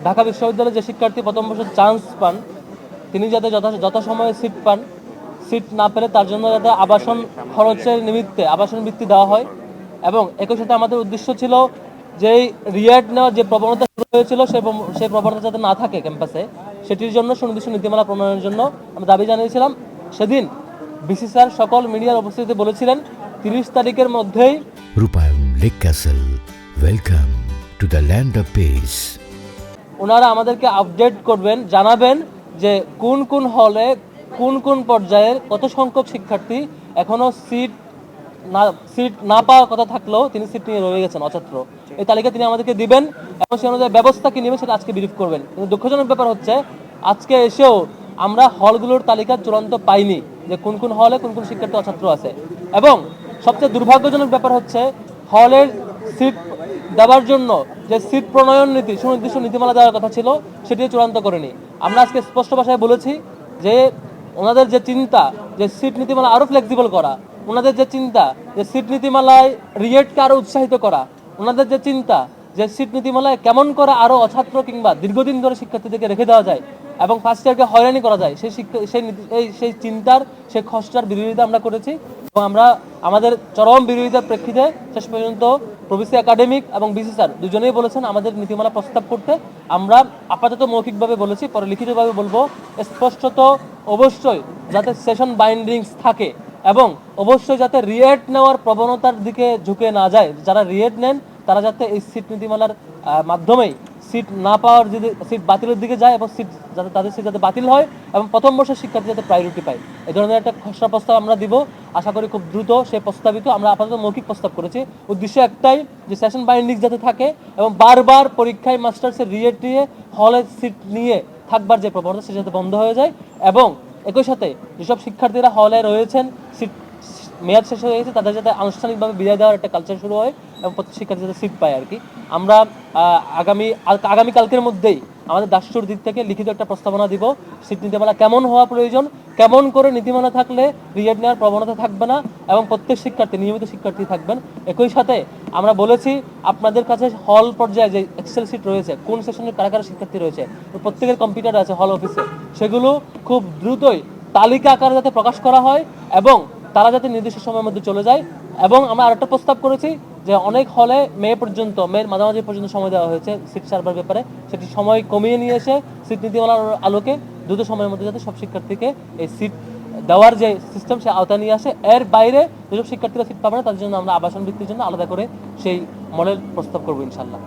ঢাকা বিশ্ববিদ্যালয়ের যে শিক্ষার্থী প্রথম বর্ষে চান্স পান তিনি যাতে যথাসময়ে সিট পান, সিট না পেলে তার জন্য যাতে আবাসন খরচের নিমিত্তে আবাসন বৃত্তি দেওয়া হয়। এবং একই সাথে আমাদের উদ্দেশ্য ছিল যেই রিয়াড নেওয়ার যে প্রবণতা শুরু হয়েছিল সেই প্রবণতা যাতে না থাকে ক্যাম্পাসে, সেটির জন্য সুনির্দিষ্ট নীতিমালা প্রণয়নের জন্য আমরা দাবি জানিয়েছিলাম। সেদিন বিসি স্যার সকল মিডিয়ার উপস্থিতিতে বলেছিলেন 30 তারিখের মধ্যেই রূপায়ণ lake castle, welcome to the land of piece. ওনারা আমাদেরকে আপডেট করবেন, জানাবেন যে কোন কোন হলে কোন কোন পর্যায়ের কত সংখ্যক শিক্ষার্থী এখনো সিট না পাওয়ার কথা থাকলেও তিনি সিট নিয়ে রয়ে গেছেন অছাত্র। এই তালিকা তিনি আমাদেরকে দিবেন এবং সে অনুযায়ী ব্যবস্থা কি নেবেন সেটা আজকে ব্রিফ করবেন। কিন্তু দুঃখজনক ব্যাপার হচ্ছে আজকে এসেও আমরা হলগুলোর তালিকা চূড়ান্ত পাইনি যে কোন কোন হলে কোন কোন শিক্ষার্থী অছাত্র আছে। এবং সবচেয়ে দুর্ভাগ্যজনক ব্যাপার হচ্ছে হলের সিট দেওয়ার জন্য যে সিট প্রণয়ন নীতি সুনির্দিষ্ট নীতিমালা দেওয়ার কথা ছিল সেটি চূড়ান্ত করেনি। আমরা আজকে স্পষ্ট ভাষায় বলেছি যে ওনাদের যে চিন্তা যে সিট নীতিমালা আরও ফ্লেক্সিবল করা, ওনাদের যে চিন্তা যে সিট নীতিমালায় রিয়েটকে আরও উৎসাহিত করা, ওনাদের যে চিন্তা যে সিট নীতিমালায় কেমন করে আরও অছাত্র কিংবা দীর্ঘদিন ধরে শিক্ষার্থীদেরকে রেখে দেওয়া যায় এবং ফার্স্ট ইয়ারকে হয়রানি করা যায় সেই চিন্তার সেই খসড়ার বিরোধিতা আমরা করেছি। এবং আমরা আমাদের চরম বিরোধিতার প্রেক্ষিতে শেষ পর্যন্ত প্রভিসি একাডেমিক এবং বিসি স্যার দুজনেই বলেছেন আমাদের নীতিমালা প্রস্তাব করতে। আমরা আপাতত মৌখিকভাবে বলেছি, পরে লিখিতভাবে বলবো। স্পষ্টত অবশ্যই যাতে সেশন বাইন্ডিংস থাকে এবং অবশ্যই যাতে রিয়েট নেওয়ার প্রবণতার দিকে ঝুঁকে না যায়। যারা রিয়েট নেন তারা যাতে এই সিট নীতিমালার মাধ্যমেই সিট না পাওয়ার যদি সিট বাতিলের দিকে যায় এবং সিট যাতে তাদের সিট যাতে বাতিল হয় এবং প্রথম বর্ষের শিক্ষার্থী যাতে প্রায়োরিটি পায়, এই ধরনের একটা খসড়া প্রস্তাব আমরা দিব। আশা করি খুব দ্রুত সে প্রস্তাবিত, আমরা আপাতত মৌখিক প্রস্তাব করেছি। উদ্দেশ্য একটাই যে সেশন বাইন্ডিংস যাতে থাকে এবং বারবার পরীক্ষায় মাস্টার্সের রিয়েট নিয়ে হলে সিট নিয়ে থাকবার যে প্রবণতা সেটা যাতে বন্ধ হয়ে যায়। এবং একই সাথে যেসব শিক্ষার্থীরা হলে রয়েছেন সিট মেয়াদ শেষ হয়ে গেছে তাদের যাতে আনুষ্ঠানিকভাবে বিদায় দেওয়ার একটা কালচার শুরু হয় এবং প্রত্যেক শিক্ষার্থী যাতে সিট পায় আর কি। আমরা আগামীকালকের মধ্যেই আমাদের দাসুর দিক থেকে লিখিত একটা প্রস্তাবনা দিব সিট নীতিমালা কেমন হওয়া প্রয়োজন, কেমন করে নীতিমালা থাকলে রিয়েট নেওয়ার প্রবণতা থাকবে না এবং প্রত্যেক শিক্ষার্থী নিয়মিত শিক্ষার্থী থাকবেন। একই সাথে আমরা বলেছি আপনাদের কাছে হল পর্যায়ে যে এক্সেল সিট রয়েছে কোন সেশনের কারা কারা শিক্ষার্থী রয়েছে প্রত্যেকের কম্পিউটার আছে হল অফিসে, সেগুলো খুব দ্রুতই তালিকা আকারে যাতে প্রকাশ করা হয় এবং তারা যাতে নির্দিষ্ট সময়ের মধ্যে চলে যায়। এবং আমরা আরেকটা প্রস্তাব করেছি যে অনেক হলে মেয়ের মাঝামাঝি পর্যন্ত সময় দেওয়া হয়েছে সিট সার্ভার ব্যাপারে, সেটি সময় কমিয়ে নিয়ে এসে সিট নীতিমালার আলোকে দ্রুত সময়ের মধ্যে যাতে সব শিক্ষার্থীকে এই সিট দেওয়ার যে সিস্টেম সে আওতায় নিয়ে আসে। এর বাইরে যেসব শিক্ষার্থীরা সিট পাবে না তাদের জন্য আমরা আবাসন বৃত্তির জন্য আলাদা করে সেই মডেল প্রস্তাব করবো ইনশাল্লাহ।